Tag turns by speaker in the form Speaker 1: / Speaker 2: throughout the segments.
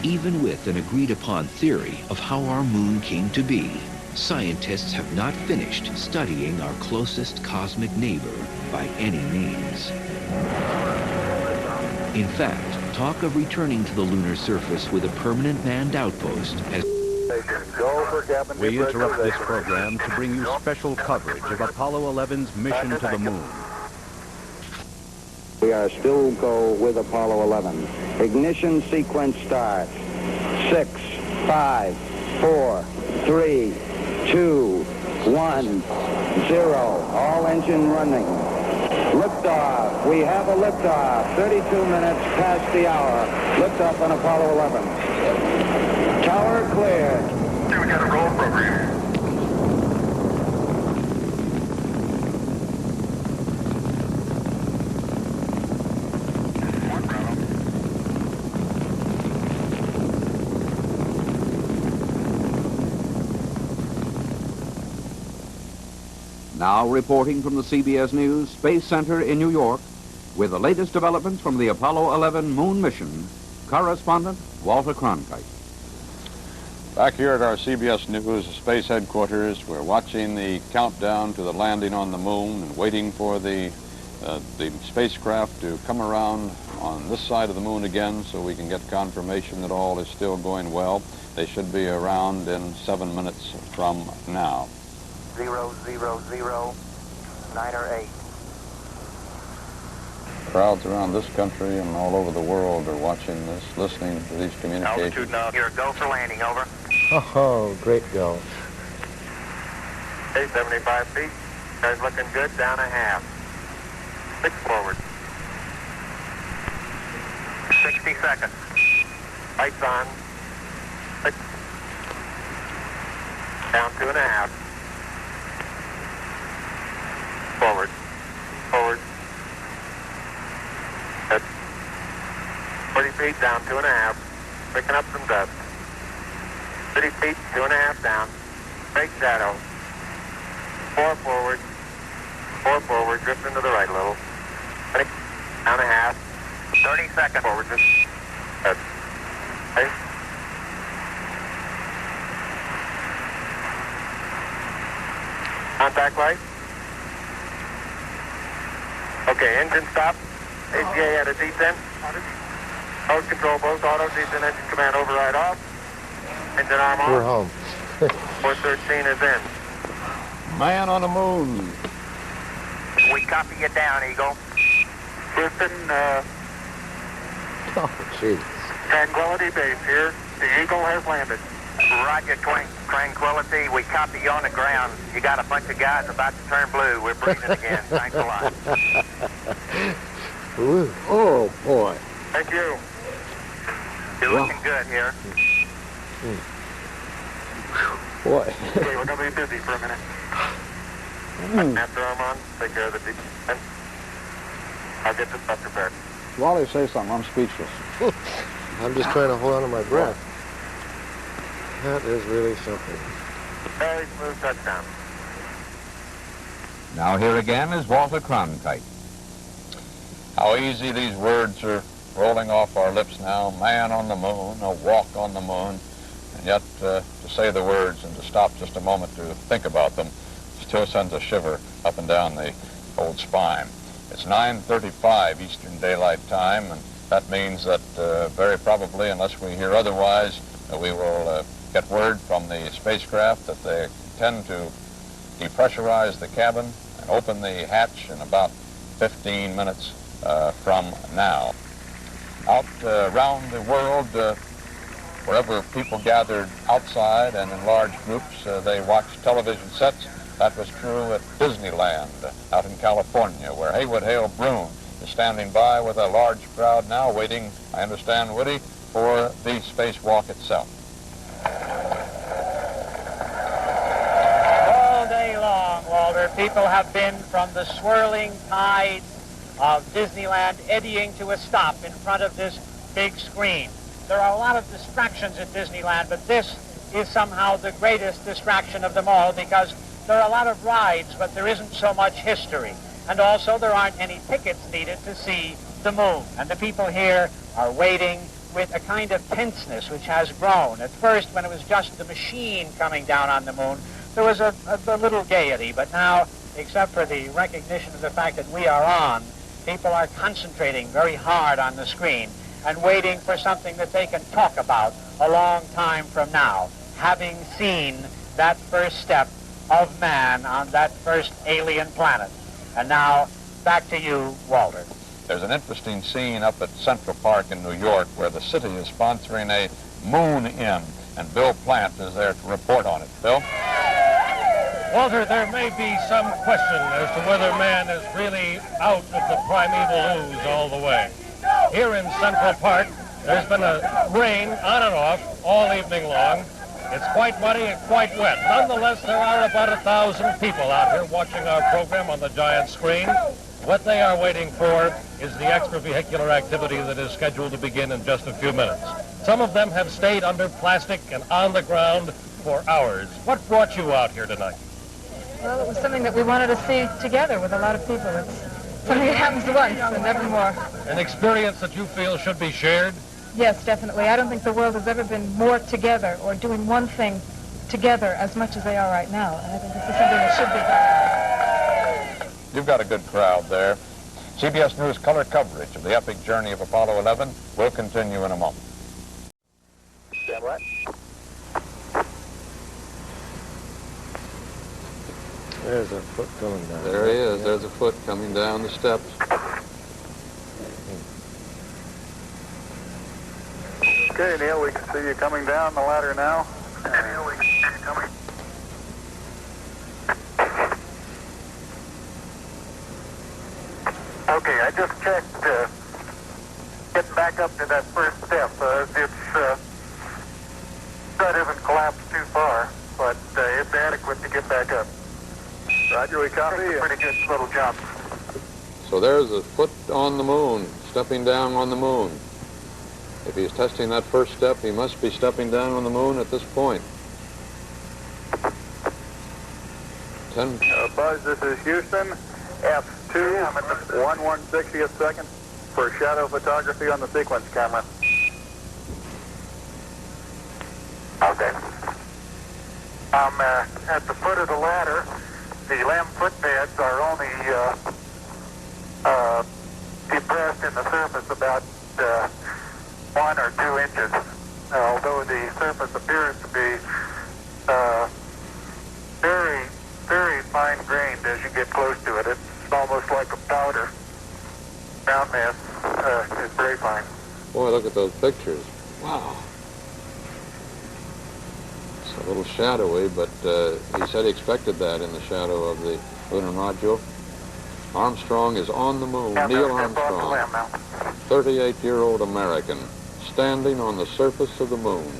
Speaker 1: Even with an agreed-upon theory of how our moon came to be, scientists have not finished studying our closest cosmic neighbor by any means. In fact, talk of returning to the lunar surface with a permanent manned outpost has...
Speaker 2: We interrupt this program to bring you special coverage of Apollo 11's mission to the moon.
Speaker 3: We are still go with Apollo 11. Ignition sequence starts. 6, 5, 4, 3, 2, 1, 0. All engine running. Liftoff. We have a liftoff. 32 minutes past the hour. Liftoff on Apollo 11. Tower cleared.
Speaker 4: We got a roll program.
Speaker 5: Now reporting from the CBS News Space Center in New York with the latest developments from the Apollo 11 moon mission, correspondent Walter Cronkite.
Speaker 6: Back here at our CBS News Space Headquarters, we're watching the countdown to the landing on the moon and waiting for the spacecraft to come around on this side of the moon again so we can get confirmation that all is still going well. They should be around in 7 minutes from now.
Speaker 7: 0, 0, 0, 9 or 8.
Speaker 6: Crowds around this country and all over the world are watching this, listening to these communications.
Speaker 7: Altitude now. Here, go for landing, over.
Speaker 8: Oh, great go.
Speaker 7: Okay, 75 feet. Guys looking good, down a half. 6 forward. 60 seconds. Lights on. 6. Down 2.5. Forward. Forward. Good. 40 feet down, 2.5. Picking up some dust. 30 feet, 2.5 down. Break shadow. 4 forward. 4 forward. Drifting to the right a little. 20. Down a half. 30 seconds forward. Just. Good. Okay. Contact light. Okay, engine stop. ACA at a descent. Nose control, both auto, descent, engine command override off. Engine arm off.
Speaker 8: We're home.
Speaker 7: 413 is in.
Speaker 6: Man on the moon.
Speaker 7: We copy you down, Eagle. Houston,
Speaker 8: Oh, jeez.
Speaker 7: Tranquility Base here. The Eagle has landed. Roger, Tranquility. We copy you on the ground. You got a bunch of guys about to turn blue. We're breathing again. Thanks a lot.
Speaker 8: Ooh. Oh, boy.
Speaker 7: Thank you. You're looking good here.
Speaker 8: Boy.
Speaker 7: Okay, we're going to be busy for a minute. Master arm on. Take care of the descent. I'll get this stuff prepared.
Speaker 6: Wally, say something. I'm speechless.
Speaker 8: I'm just trying to hold on to my breath. That is really something.
Speaker 7: Very smooth touchdown.
Speaker 5: Now here again is Walter Cronkite.
Speaker 6: How easy these words are rolling off our lips now. Man on the moon, a walk on the moon. And yet to say the words and to stop just a moment to think about them still sends a shiver up and down the old spine. It's 9:35 Eastern Daylight Time, and that means that very probably, unless we hear otherwise, we will get word from the spacecraft that they intend to depressurize the cabin and open the hatch in about 15 minutes from now. Out around the world, wherever people gathered outside and in large groups, they watched television sets. That was true at Disneyland out in California, where Haywood Hale Broun is standing by with a large crowd now waiting, I understand, Woody, for the spacewalk itself.
Speaker 9: All day long, Walter, people have been from the swirling tides of Disneyland eddying to a stop in front of this big screen. There are a lot of distractions at Disneyland, but this is somehow the greatest distraction of them all because there are a lot of rides, but there isn't so much history. And also there aren't any tickets needed to see the moon. And the people here are waiting with a kind of tenseness which has grown. At first, when it was just the machine coming down on the moon, there was a little gaiety, but now, except for the recognition of the fact that we are on, people are concentrating very hard on the screen and waiting for something that they can talk about a long time from now, having seen that first step of man on that first alien planet. And now, back to you, Walter.
Speaker 6: There's an interesting scene up at Central Park in New York where the city is sponsoring a moon inn, and Bill Plant is there to report on it. Bill?
Speaker 10: Walter, there may be some question as to whether man is really out of the primeval ooze all the way. Here in Central Park, there's been a rain on and off all evening long. It's quite muddy and quite wet. Nonetheless, there are about 1,000 people out here watching our program on the giant screen. What they are waiting for is the extravehicular activity that is scheduled to begin in just a few minutes. Some of them have stayed under plastic and on the ground for hours. What brought you out here tonight?
Speaker 11: Well, it was something that we wanted to see together with a lot of people. It's something that happens once and never more.
Speaker 10: An experience that you feel should be shared?
Speaker 11: Yes, definitely. I don't think the world has ever been more together or doing one thing together as much as they are right now. And I think this is something that should be done.
Speaker 6: You've got a good crowd there. CBS News color coverage of the epic journey of Apollo 11 will continue in a moment.
Speaker 7: Stand by.
Speaker 8: There's a foot coming down.
Speaker 5: There he is. There's a foot coming down the steps.
Speaker 4: Okay, Neil, we can see you coming down the ladder now. Neil, we can see you coming. Okay, I just checked getting back up to that first step. That isn't collapsed too far, but it's adequate to get back up. Roger, we copy. It's a pretty good little jump.
Speaker 5: So there's a foot on the moon, stepping down on the moon. If he's testing that first step, he must be stepping down on the moon at this point.
Speaker 4: Buzz, this is Houston. F2, I'm at the 1/160th second for shadow photography on the sequence camera. Okay. I'm at the foot of the ladder. The LEM footpads are only depressed in the surface about 1 or 2 inches, although the surface appears to be very, very fine-grained as you get close to it. It's almost like a powder. Ground mass is very fine.
Speaker 5: Boy, look at those pictures. Wow. It's a little shadowy, but he said he expected that in the shadow of the lunar module. Armstrong is on the moon. Neil Armstrong, 38-year-old American, standing on the surface of the moon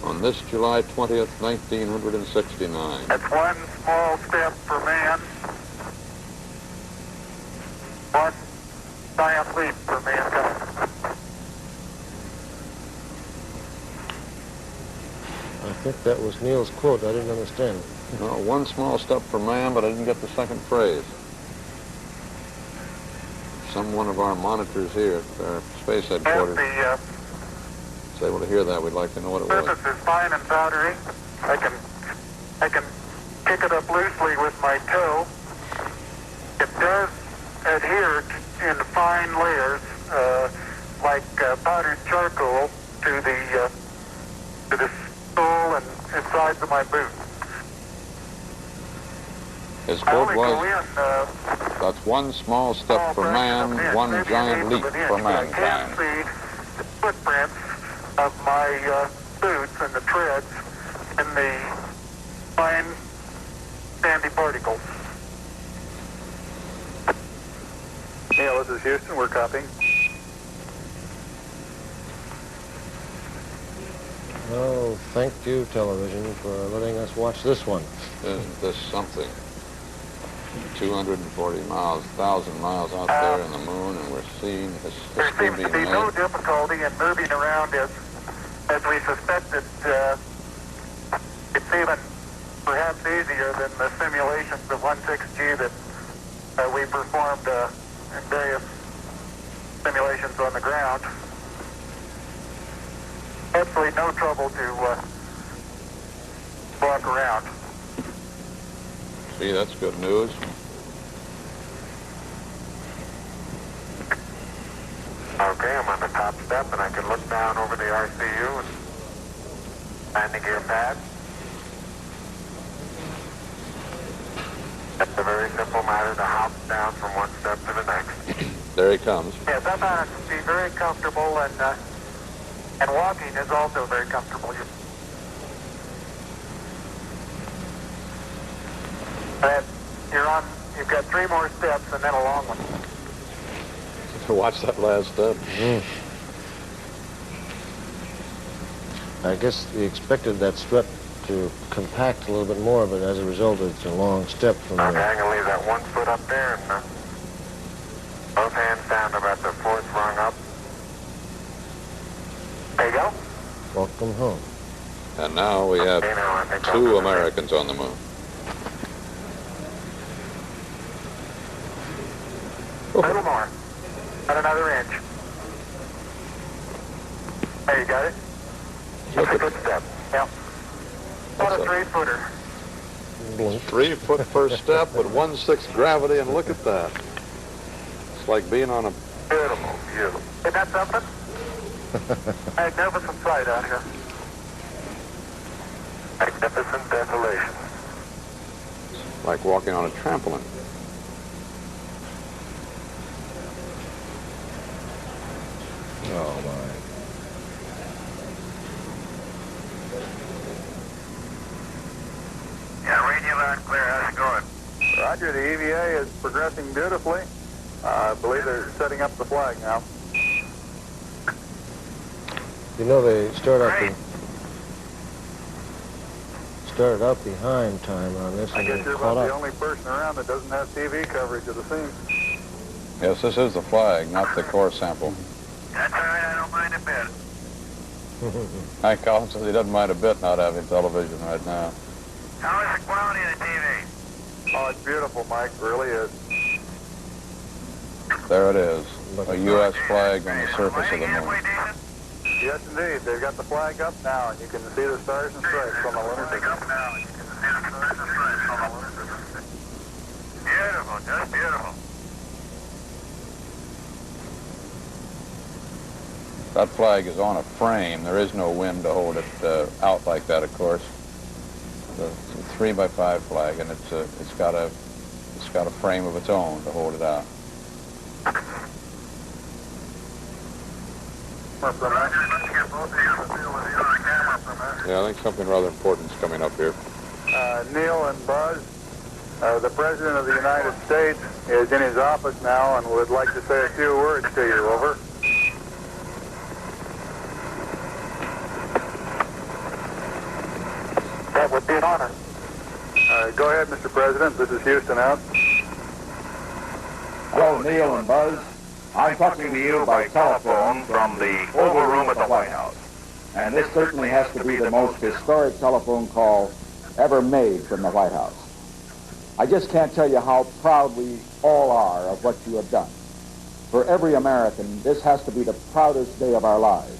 Speaker 5: on this July 20th, 1969.
Speaker 4: That's one small step for man, one giant leap for mankind.
Speaker 8: I think that was Neil's quote. I didn't understand.
Speaker 5: No, one small step for man, but I didn't get the second phrase. One of our monitors here at our space headquarters is able to hear that. We'd like to know what it was.
Speaker 4: The surface is fine and powdery. I can pick it up loosely with my toe. It does adhere in fine layers, like powdered charcoal, to the sole and sides of my boot.
Speaker 5: His quote was, that's one small step for man, one giant leap for mankind.
Speaker 4: I can see the footprints of my boots and the treads in the fine sandy particles. Neil, this is Houston. We're copying.
Speaker 8: Oh, thank you, television, for letting us watch this one.
Speaker 5: Isn't this something? 240 miles, 1,000 miles out there in the moon, and we're seeing
Speaker 4: There
Speaker 5: history
Speaker 4: seems to
Speaker 5: being
Speaker 4: be no
Speaker 5: made.
Speaker 4: difficulty in moving around as we suspected. It's even perhaps easier than the simulations of 16G that we performed in various simulations on the ground. Absolutely no trouble to walk around.
Speaker 5: See, that's good news.
Speaker 7: Okay, I'm on the top step, and I can look down over the RCU and landing gear pad. It's a very simple matter to hop down from one step to the next.
Speaker 5: There he comes.
Speaker 4: Yes, I found it to be very comfortable, and walking is also very comfortable. You've got 3 more steps and then a long one.
Speaker 5: Watch that last step.
Speaker 8: I guess we expected that strut to compact a little bit more, but as a result, it's a long step from
Speaker 7: Okay,
Speaker 8: there.
Speaker 7: I'm going to leave that 1 foot up there and both hands down about the 4th rung up. There you go.
Speaker 8: Welcome home.
Speaker 5: And now we have
Speaker 7: Okay, now I think I'll
Speaker 5: 2
Speaker 7: do
Speaker 5: Americans on the moon.
Speaker 4: A little more. About another inch. There, you got it? That's a good step. Yeah. About a 3-footer.
Speaker 5: 3 foot first step with 1/6 gravity, and look at that. It's like being on a...
Speaker 4: Beautiful view. Isn't that something? Magnificent sight out here.
Speaker 7: magnificent desolation.
Speaker 5: Like walking on a trampoline.
Speaker 8: Oh, my.
Speaker 7: Yeah, reading you loud and clear. How's it going?
Speaker 4: Roger, the EVA is progressing beautifully. I believe they're setting up the flag now.
Speaker 8: You know, they started out behind time on this,
Speaker 4: I
Speaker 8: and
Speaker 4: guess
Speaker 8: they
Speaker 4: you're
Speaker 8: caught
Speaker 4: about the
Speaker 8: up.
Speaker 4: only person around that doesn't have TV coverage of the scene.
Speaker 6: Yes, this is the flag, not the core sample.
Speaker 7: That's all right. I don't mind a bit.
Speaker 6: Hank Collins says he doesn't mind a bit not having television right now.
Speaker 7: How is the quality of the TV?
Speaker 4: Oh, it's beautiful, Mike. It really is.
Speaker 6: There it is, a U.S. flag on the surface of the moon.
Speaker 4: Yes, indeed. They've got the flag up now, and you can see the stars and stripes on the lunar surface.
Speaker 7: Beautiful, just beautiful.
Speaker 6: That flag is on a frame. There is no wind to hold it out like that, of course. It's a 3x5 flag, and it's got a frame of its own to hold it out.
Speaker 5: Yeah, I think something rather important is coming up here.
Speaker 4: Neil and Buzz, the President of the United States is in his office now and would like to say a few words to you. Over. That would be an honor. Go ahead, Mr. President. This is Houston out.
Speaker 12: Hello, Neil and Buzz. I'm talking to you by telephone from the Oval Room at the White House. And this certainly has to be the most historic telephone call ever made from the White House. I just can't tell you how proud we all are of what you have done. For every American, this has to be the proudest day of our lives.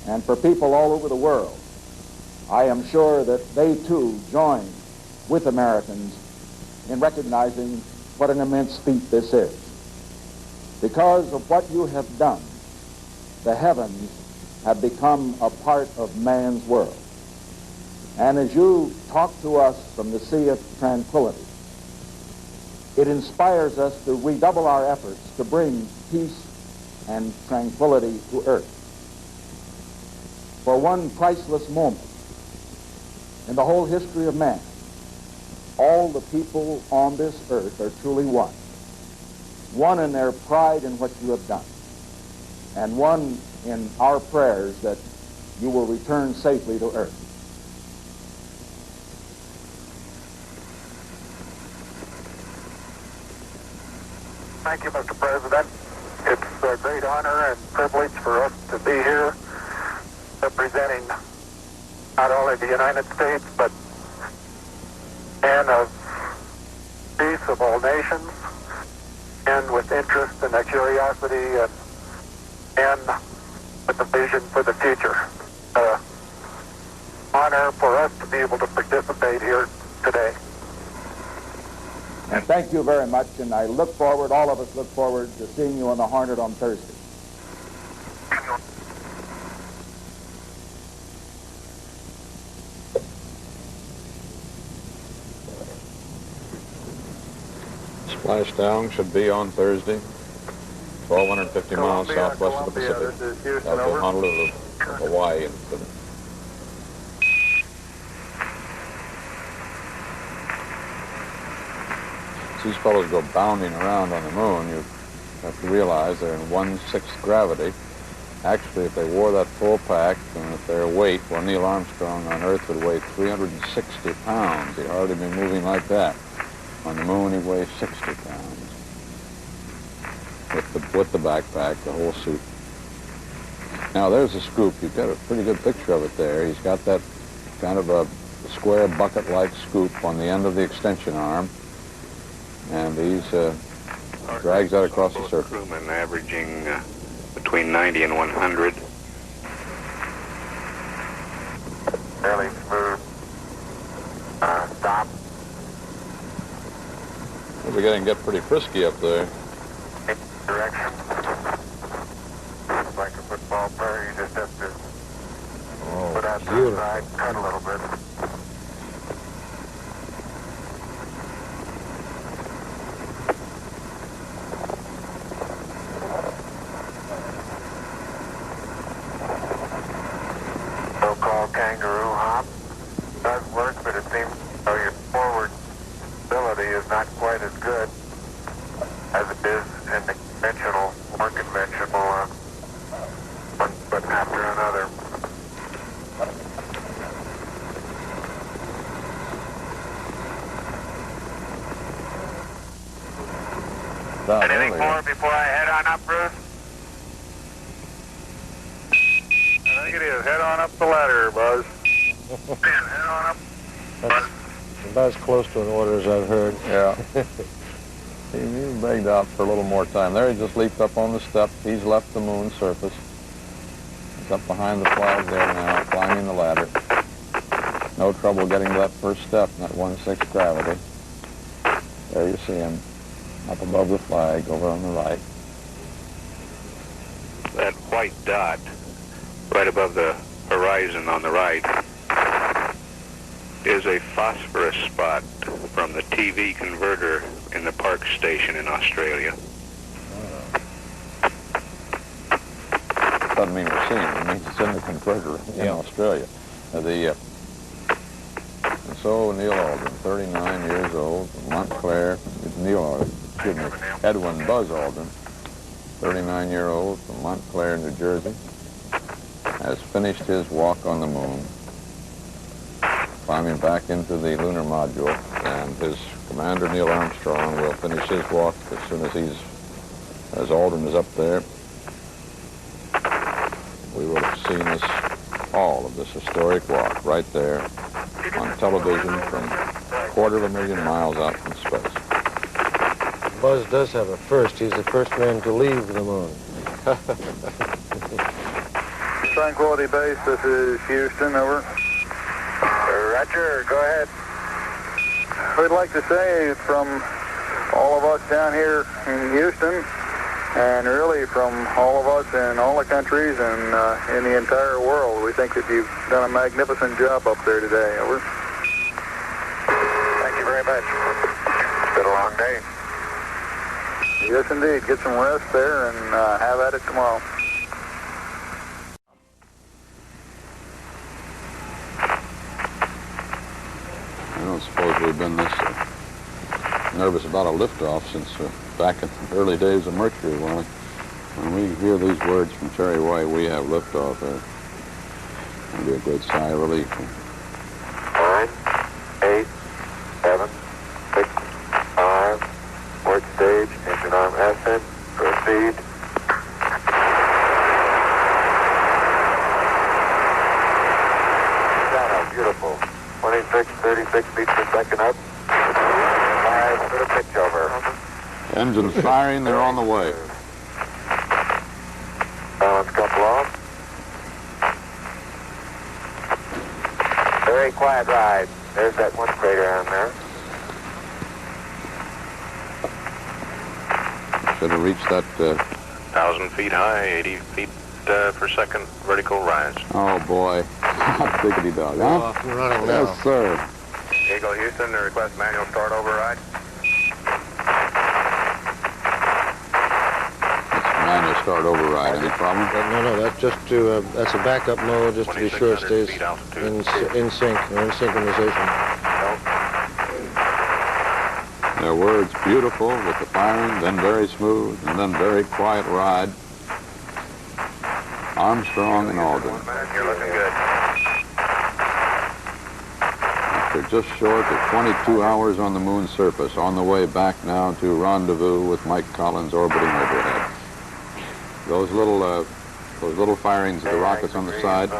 Speaker 12: And for people all over the world, I am sure that they too join with Americans in recognizing what an immense feat this is. Because of what you have done, the heavens have become a part of man's world. And as you talk to us from the Sea of Tranquility, it inspires us to redouble our efforts to bring peace and tranquility to earth. For one priceless moment in the whole history of man, all the people on this earth are truly one. One in their pride in what you have done, and one in our prayers that you will return safely to earth.
Speaker 4: Thank you, Mr. President. It's a great honor and privilege for us to be here representing not only the United States, but men of peace of all nations, and with interest and a curiosity and and with a vision for the future. Honor for us to be able to participate here today.
Speaker 12: And thank you very much, and I look forward, all of us look forward to seeing you on the Hornet on Thursday.
Speaker 5: Splashdown should be on Thursday, 1,250 miles southwest of the Pacific, south of Honolulu, Hawaii. As these fellows go bounding around on the moon, you have to realize they're in 1/6 gravity. Actually, if they wore that full pack and if their weight, well, Neil Armstrong on Earth would weigh 360 pounds. He'd hardly be moving like that. On the moon, he weighs 60 pounds. With the backpack, the whole suit. Now, there's a scoop. You've got a pretty good picture of it there. He's got that kind of a square bucket-like scoop on the end of the extension arm. And he's drags that across the surface.
Speaker 7: Crewmen averaging between 90 and 100. Fairly smooth. Stop.
Speaker 5: We're beginning to get pretty frisky up there.
Speaker 7: Direction. It's like a football player. You just have to put out the side, cut a little bit. So-called kangaroo hop does work, but it seems your forward ability is not quite as good as it is in the conventional, more conventional one foot after another. Anything more before I head on up, Bruce? I think it is. Head on up the ladder, Buzz. Head on up.
Speaker 8: That's about as close to an order as I've heard.
Speaker 5: Yeah. He begged out for a little more time. There he just leaped up on the step. He's left the moon's surface. He's up behind the flag there now, climbing the ladder. No trouble getting to that first step in that 1/6 gravity. There you see him, up above the flag, over on the right.
Speaker 7: That white dot right above the horizon on the right is a phosphorus spot from the TV converter in the Park Station in Australia.
Speaker 5: Doesn't mean we're seeing it. It means it's in the converter in Australia. And so Neil Aldrin, 39 years old, from Montclair. Edwin Buzz Aldrin, 39-year-old from Montclair, New Jersey, has finished his walk on the moon, climbing back into the lunar module, and his commander, Neil Armstrong, will finish his walk as soon as Aldrin is up there. We will have seen all of this historic walk right there on television from 250,000 miles out from space.
Speaker 8: Buzz does have a first. He's the first man to leave the moon.
Speaker 4: Tranquility Base, this is Houston, over.
Speaker 7: Roger, go ahead.
Speaker 4: We'd like to say from all of us down here in Houston, and really from all of us in all the countries and in the entire world, we think that you've done a magnificent job up there today, over.
Speaker 7: Thank you very much. It's been a long day.
Speaker 4: Yes, indeed. Get some rest there and have at it tomorrow.
Speaker 5: I don't suppose we've been this nervous about a liftoff since back in the early days of Mercury. When we hear these words from Terry White, we have liftoff, it'll be a great sigh of relief.
Speaker 7: 9, 8, 7, 6, 5, port stage, engine arm ascent, proceed. Shadow, beautiful. 26, 36 feet per second up. 5 for the pitch over.
Speaker 5: Engines firing, they're on the way.
Speaker 7: very quiet ride. There's that one crater on there.
Speaker 5: Should have reached that...
Speaker 7: 1,000 feet high, 80 feet per second vertical rise.
Speaker 5: Oh, boy. Hot diggity dog, huh?
Speaker 8: Off and running now.
Speaker 5: Yes, sir.
Speaker 7: Eagle Houston, request manual start override.
Speaker 5: Manual start override. Any problem?
Speaker 8: No, that's just to, that's a backup mode, just to be sure it stays in sync, or in synchronization.
Speaker 5: Their words beautiful with the firing, then very smooth, and then very quiet ride. Armstrong and Aldrin.
Speaker 7: You're looking good.
Speaker 5: After just short of 22 hours on the moon's surface, on the way back now to rendezvous with Mike Collins orbiting overhead. Those little firings of the rockets on the side.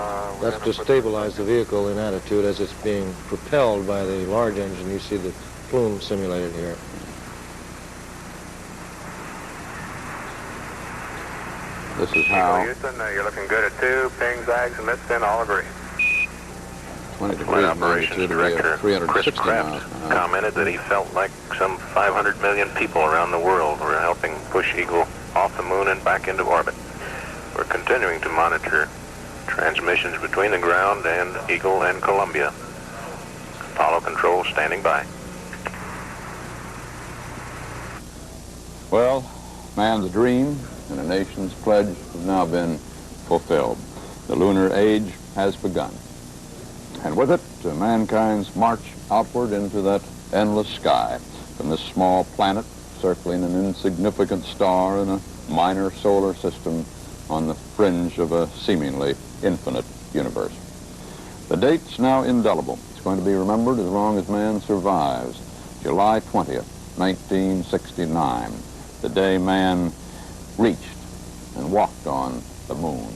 Speaker 8: That's to stabilize the vehicle in attitude as it's being propelled by the large engine. You see the plume simulated here.
Speaker 5: This is how.
Speaker 7: Houston, you're looking good at 2. Ping, zags, and missed in, all agree.
Speaker 5: 20 degrees
Speaker 7: Flight Operations Director
Speaker 5: 360
Speaker 7: Chris Krebs
Speaker 5: miles.
Speaker 7: commented that he felt like some 500 million people around the world were helping push Eagle off the moon and back into orbit. We're continuing to monitor transmissions between the ground and Eagle and Columbia. Apollo control standing by.
Speaker 5: Well, man's dream and a nation's pledge have now been fulfilled. The lunar age has begun. And with it, mankind's march outward into that endless sky from this small planet circling an insignificant star in a minor solar system on the fringe of a seemingly infinite universe. The date's now indelible. It's going to be remembered as long as man survives. July 20th, 1969, the day man reached and walked on the moon.